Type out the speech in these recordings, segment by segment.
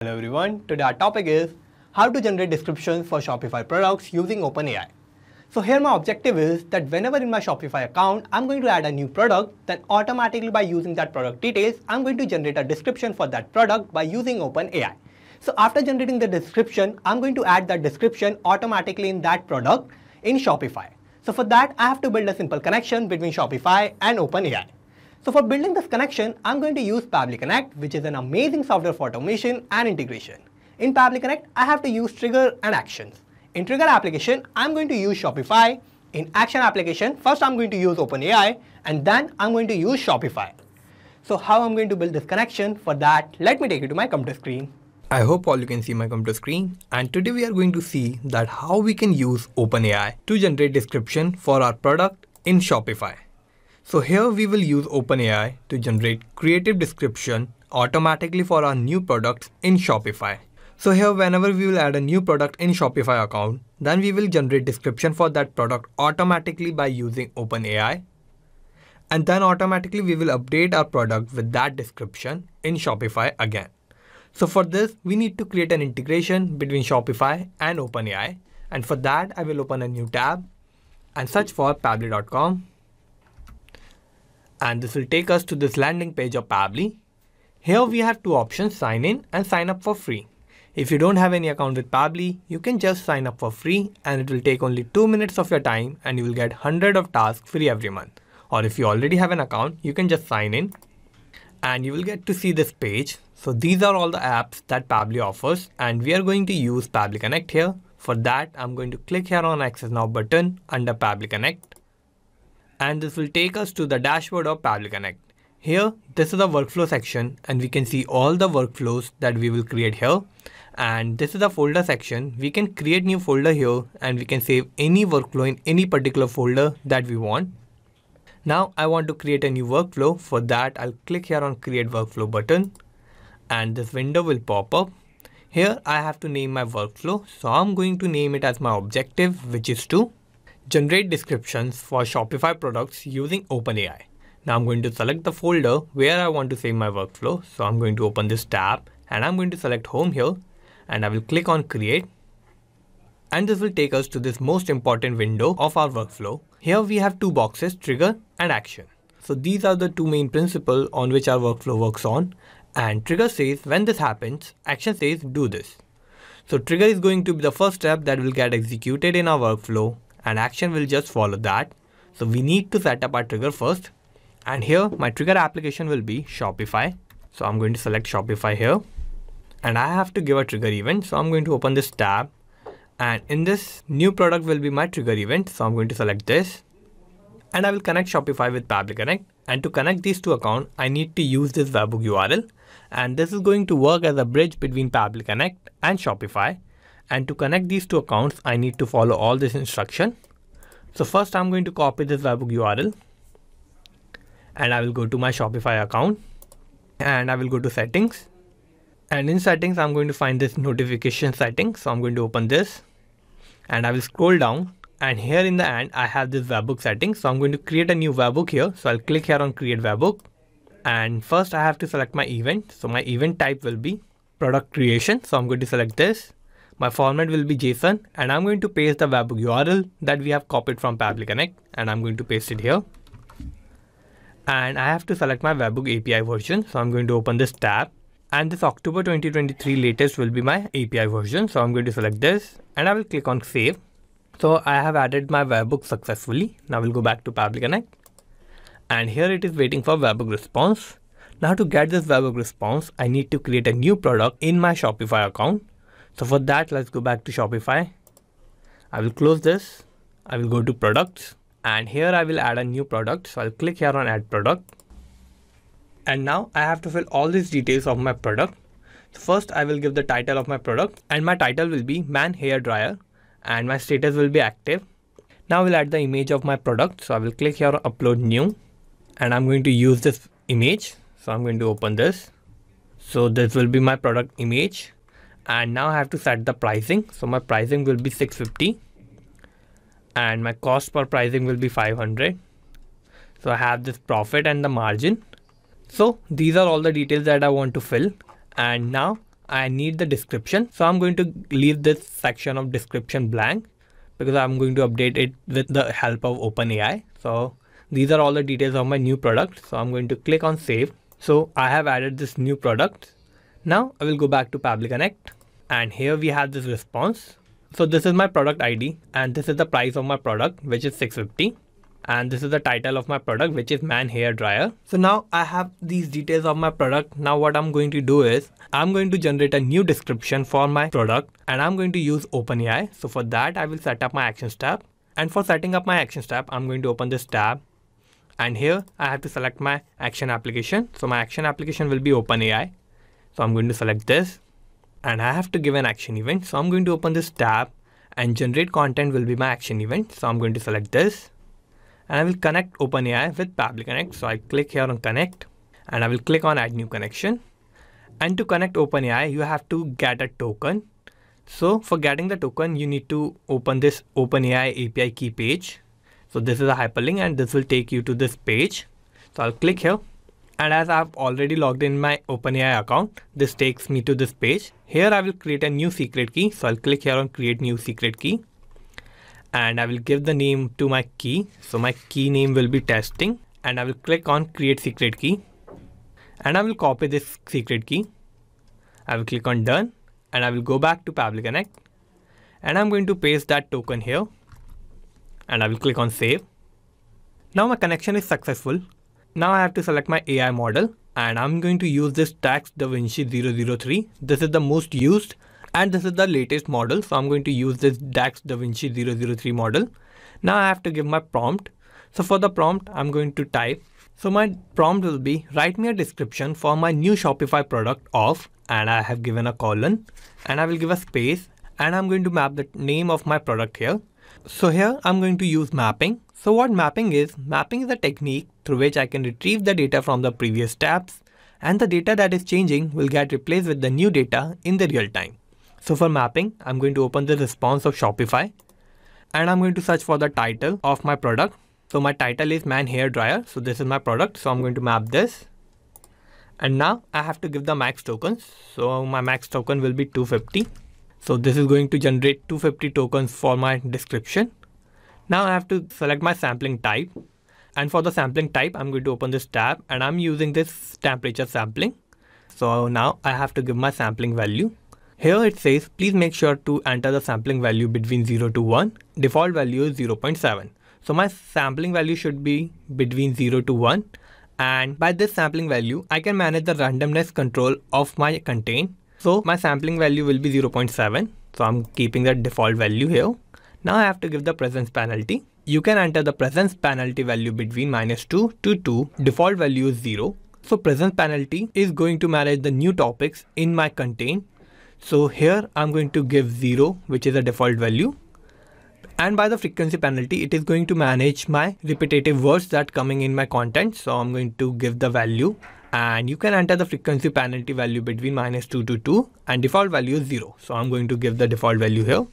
Hello everyone, today our topic is how to generate descriptions for Shopify products using OpenAI. So here my objective is that whenever in my Shopify account I'm going to add a new product, then automatically by using that product details, I'm going to generate a description for that product by using OpenAI. So after generating the description, I'm going to add that description automatically in that product in Shopify. So for that, I have to build a simple connection between Shopify and OpenAI. So for building this connection, I'm going to use Pabbly Connect, which is an amazing software for automation and integration. In Pabbly Connect, I have to use Trigger and Actions. In Trigger application, I'm going to use Shopify. In Action application, first I'm going to use OpenAI, and then I'm going to use Shopify. So how I'm going to build this connection? For that, let me take you to my computer screen. I hope all you can see my computer screen, and today we are going to see that how we can use OpenAI to generate description for our product in Shopify. So here we will use OpenAI to generate creative description automatically for our new products in Shopify. So here whenever we will add a new product in Shopify account, then we will generate description for that product automatically by using OpenAI. And then automatically we will update our product with that description in Shopify again. So for this, we need to create an integration between Shopify and OpenAI. And for that, I will open a new tab and search for pabbly.com. And this will take us to this landing page of Pabbly. Here we have two options, sign in and sign up for free. If you don't have any account with Pabbly, you can just sign up for free and it will take only 2 minutes of your time and you will get 100 of tasks free every month. Or if you already have an account, you can just sign in and you will get to see this page. So these are all the apps that Pabbly offers and we are going to use Pabbly Connect here. For that, I'm going to click here on Access Now button under Pabbly Connect. And this will take us to the dashboard of Pabbly Connect. Here, this is the workflow section and we can see all the workflows that we will create here. And this is the folder section. We can create new folder here and we can save any workflow in any particular folder that we want. Now I want to create a new workflow. For that, I'll click here on Create Workflow button and this window will pop up. Here I have to name my workflow. So I'm going to name it as my objective, which is to generate descriptions for Shopify products using OpenAI. Now I'm going to select the folder where I want to save my workflow. So I'm going to open this tab and I'm going to select home here and I will click on create. And this will take us to this most important window of our workflow. Here we have two boxes, trigger and action. So these are the two main principles on which our workflow works on. And trigger says when this happens, action says do this. So trigger is going to be the first step that will get executed in our workflow and action will just follow that. So we need to set up our trigger first. And here my trigger application will be Shopify. So I'm going to select Shopify here and I have to give a trigger event. So I'm going to open this tab and in this new product will be my trigger event. So I'm going to select this and I will connect Shopify with Pabbly Connect. And to connect these two accounts, I need to use this webhook URL. And this is going to work as a bridge between Pabbly Connect and Shopify. And to connect these two accounts, I need to follow all this instruction. So first I'm going to copy this webhook URL and I will go to my Shopify account and I will go to settings. And in settings, I'm going to find this notification settings. So I'm going to open this and I will scroll down. And here in the end, I have this webhook settings. So I'm going to create a new webhook here. So I'll click here on create webhook. And first I have to select my event. So my event type will be product creation. So I'm going to select this. My format will be JSON and I'm going to paste the webhook URL that we have copied from Pabbly Connect and I'm going to paste it here. And I have to select my webhook API version. So I'm going to open this tab and this October 2023 latest will be my API version. So I'm going to select this and I will click on save. So I have added my webhook successfully. Now we'll go back to Pabbly Connect and here it is waiting for webhook response. Now to get this webhook response, I need to create a new product in my Shopify account. So for that, let's go back to Shopify. I will close this. I will go to products and here I will add a new product. So I'll click here on add product. And now I have to fill all these details of my product. So first I will give the title of my product and my title will be man hair dryer and my status will be active. Now we'll add the image of my product. So I will click here on upload new and I'm going to use this image. So I'm going to open this. So this will be my product image. And now I have to set the pricing. So my pricing will be 650 and my cost per pricing will be 500. So I have this profit and the margin. So these are all the details that I want to fill. And now I need the description. So I'm going to leave this section of description blank because I'm going to update it with the help of OpenAI. So these are all the details of my new product. So I'm going to click on save. So I have added this new product. Now I will go back to Pabbly Connect, and here we have this response. So this is my product ID, and this is the price of my product, which is $650. And this is the title of my product, which is man hair dryer. So now I have these details of my product. Now what I'm going to do is I'm going to generate a new description for my product, and I'm going to use OpenAI. So for that, I will set up my actions tab. And for setting up my actions tab, I'm going to open this tab. And here I have to select my action application. So my action application will be OpenAI. So I'm going to select this, and I have to give an action event. So I'm going to open this tab, and generate content will be my action event. So I'm going to select this. And I will connect OpenAI with Pabbly Connect. So I click here on connect, and I will click on add new connection. And to connect OpenAI, you have to get a token. So for getting the token, you need to open this OpenAI API key page. So this is a hyperlink, and this will take you to this page. So I'll click here. And as I've already logged in my OpenAI account, this takes me to this page. Here I will create a new secret key. So I'll click here on create new secret key. And I will give the name to my key. So my key name will be testing, and I will click on create secret key, and I will copy this secret key. I will click on done, and I will go back to Pabbly Connect, and I'm going to paste that token here, and I will click on save. Now my connection is successful. Now I have to select my AI model, and I'm going to use this DAX DaVinci 003. This is the most used, and this is the latest model. So I'm going to use this DAX DaVinci 003 model. Now I have to give my prompt. So for the prompt, I'm going to type. So my prompt will be write me a description for my new Shopify product of, and I have given a colon, and I will give a space, and I'm going to map the name of my product here. So here I'm going to use mapping. So what mapping is a technique through which I can retrieve the data from the previous tabs, and the data that is changing will get replaced with the new data in the real time. So for mapping, I'm going to open the response of Shopify, and I'm going to search for the title of my product. So my title is man hair dryer. So this is my product. So I'm going to map this. And now I have to give the max tokens. So my max token will be 250. So this is going to generate 250 tokens for my description. Now I have to select my sampling type. And for the sampling type, I'm going to open this tab, and I'm using this temperature sampling. So now I have to give my sampling value. Here it says, please make sure to enter the sampling value between 0 to 1. Default value is 0.7. So my sampling value should be between 0 to 1. And by this sampling value, I can manage the randomness control of my contain. So my sampling value will be 0.7. So I'm keeping that default value here. Now I have to give the presence penalty. You can enter the presence penalty value between -2 to 2. Default value is 0. So presence penalty is going to manage the new topics in my contain. So here I'm going to give 0, which is a default value. And by the frequency penalty, it is going to manage my repetitive words that coming in my content. So I'm going to give the value, and you can enter the frequency penalty value between -2 to 2, and default value is 0. So I'm going to give the default value here.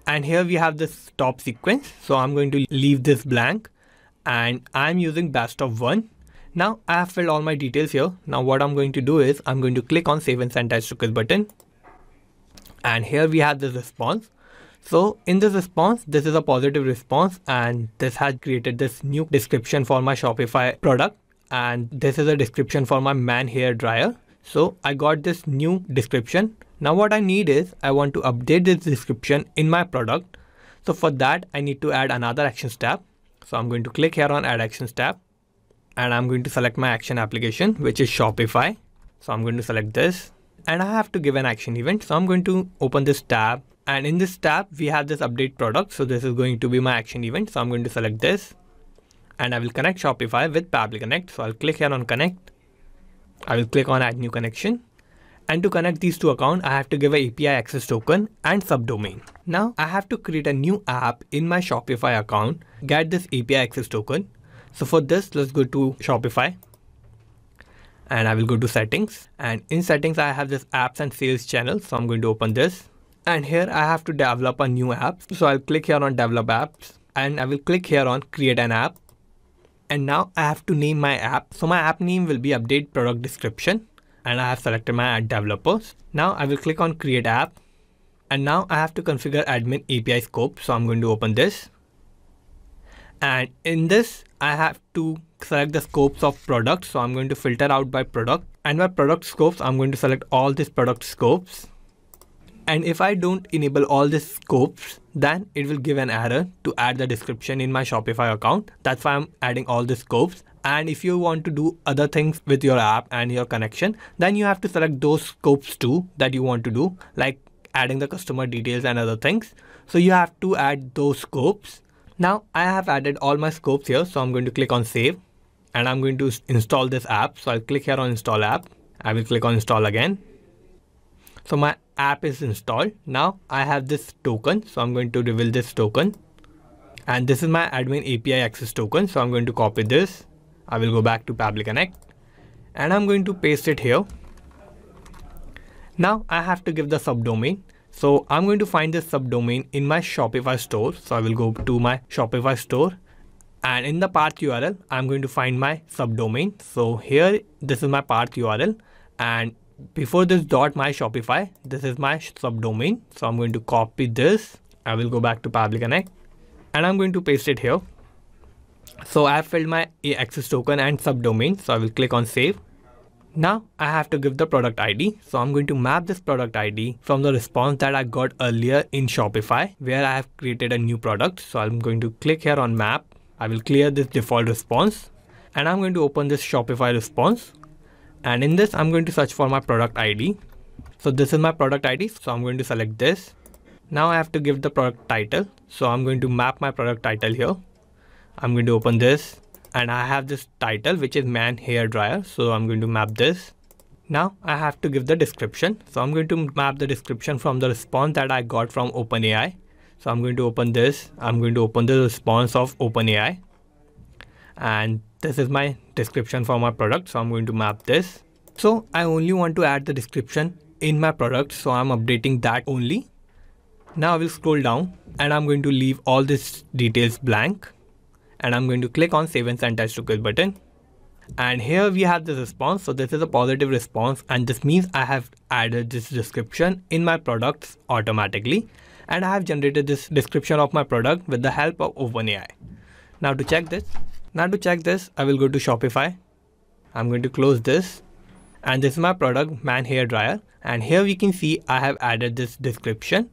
And here we have this top sequence. So I'm going to leave this blank, and I'm using best of 1. Now I have filled all my details here. Now what I'm going to do is I'm going to click on save and send as request button. And here we have this response. So in this response, this is a positive response, and this has created this new description for my Shopify product. And this is a description for my man hair dryer. So I got this new description. Now what I need is I want to update this description in my product. So for that, I need to add another actions tab. So I'm going to click here on add actions tab, and I'm going to select my action application, which is Shopify. So I'm going to select this, and I have to give an action event. So I'm going to open this tab, and in this tab, we have this update product. So this is going to be my action event. So I'm going to select this, and I will connect Shopify with Pabbly Connect. So I'll click here on connect. I will click on add new connection. And to connect these two accounts, I have to give an API access token and subdomain. Now I have to create a new app in my Shopify account, get this API access token. So for this, let's go to Shopify, and I will go to settings, and in settings, I have this apps and sales channel. So I'm going to open this, and here I have to develop a new app. So I'll click here on develop apps, and I will click here on create an app. And now I have to name my app. So my app name will be update product description. and I have selected my developers. Now I will click on create app, and now I have to configure admin API scope. So I'm going to open this, and in this I have to select the scopes of products. So I'm going to filter out by product, and by product scopes I'm going to select all these product scopes. And if I don't enable all these scopes, then it will give an error to add the description in my Shopify account. That's why I'm adding all the scopes. And if you want to do other things with your app and your connection, then you have to select those scopes too that you want to do, like adding the customer details and other things. So you have to add those scopes. Now I have added all my scopes here. So I'm going to click on save, and I'm going to install this app. So I'll click here on install app. I will click on install again. So my app is installed. Now I have this token. So I'm going to reveal this token, and this is my admin API access token. So I'm going to copy this. I will go back to Pabbly Connect, and I'm going to paste it here. Now I have to give the subdomain. So I'm going to find this subdomain in my Shopify store. So I will go to my Shopify store, and in the path URL, I'm going to find my subdomain. So here, this is my path URL, and before this .my Shopify, this is my subdomain. So I'm going to copy this. I will go back to Pabbly Connect, and I'm going to paste it here. So I have filled my access token and subdomain. So I will click on save. Now I have to give the product ID. So I'm going to map this product ID from the response that I got earlier in Shopify, where I have created a new product. So I'm going to click here on map. I will clear this default response, and I'm going to open this Shopify response. And in this, I'm going to search for my product ID. So this is my product ID. So I'm going to select this. Now I have to give the product title. So I'm going to map my product title here. I'm going to open this, and I have this title, which is man hair dryer. So I'm going to map this. Now I have to give the description. So I'm going to map the description from the response that I got from OpenAI. So I'm going to open this. I'm going to open the response of OpenAI, and this is my description for my product. So I'm going to map this. So I only want to add the description in my product. So I'm updating that only. Now I will scroll down, and I'm going to leave all these details blank, and I'm going to click on save and send as request button. And here we have the response. So this is a positive response, and this means I have added this description in my products automatically, and I have generated this description of my product with the help of OpenAI. Now to check this, I will go to Shopify. I'm going to close this, and this is my product, man hair dryer. And here we can see I have added this description.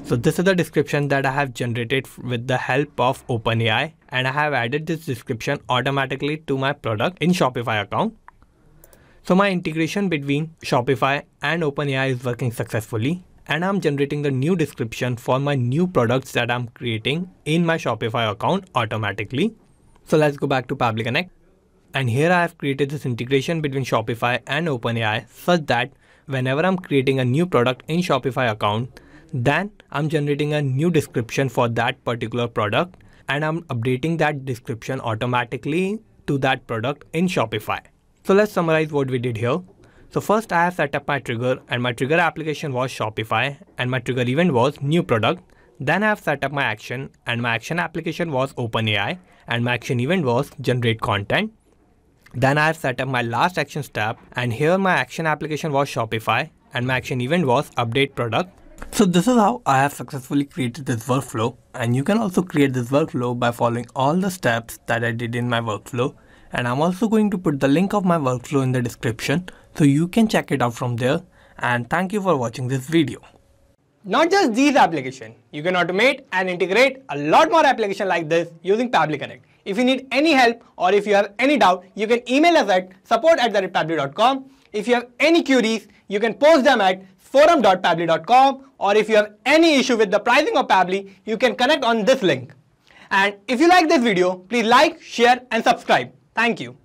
So this is the description that I have generated with the help of OpenAI, and I have added this description automatically to my product in Shopify account. So my integration between Shopify and OpenAI is working successfully, and I'm generating the new description for my new products that I'm creating in my Shopify account automatically. So let's go back to Pabbly Connect, and here I have created this integration between Shopify and OpenAI such that whenever I'm creating a new product in Shopify account, then I'm generating a new description for that particular product, and I'm updating that description automatically to that product in Shopify. So let's summarize what we did here. So first I have set up my trigger, and my trigger application was Shopify, and my trigger event was new product. Then I have set up my action, and my action application was OpenAI, and my action event was generate content. Then I have set up my last action step, and here my action application was Shopify, and my action event was update product. So this is how I have successfully created this workflow, and you can also create this workflow by following all the steps that I did in my workflow. And I'm also going to put the link of my workflow in the description, so you can check it out from there. And thank you for watching this video. Not just these applications, you can automate and integrate a lot more applications like this using Pabbly Connect. If you need any help or if you have any doubt, you can email us at support@pabbly.com. If you have any queries, you can post them at forum.pabbly.com, or if you have any issue with the pricing of Pabbly, you can connect on this link. And if you like this video, please like, share and subscribe. Thank you.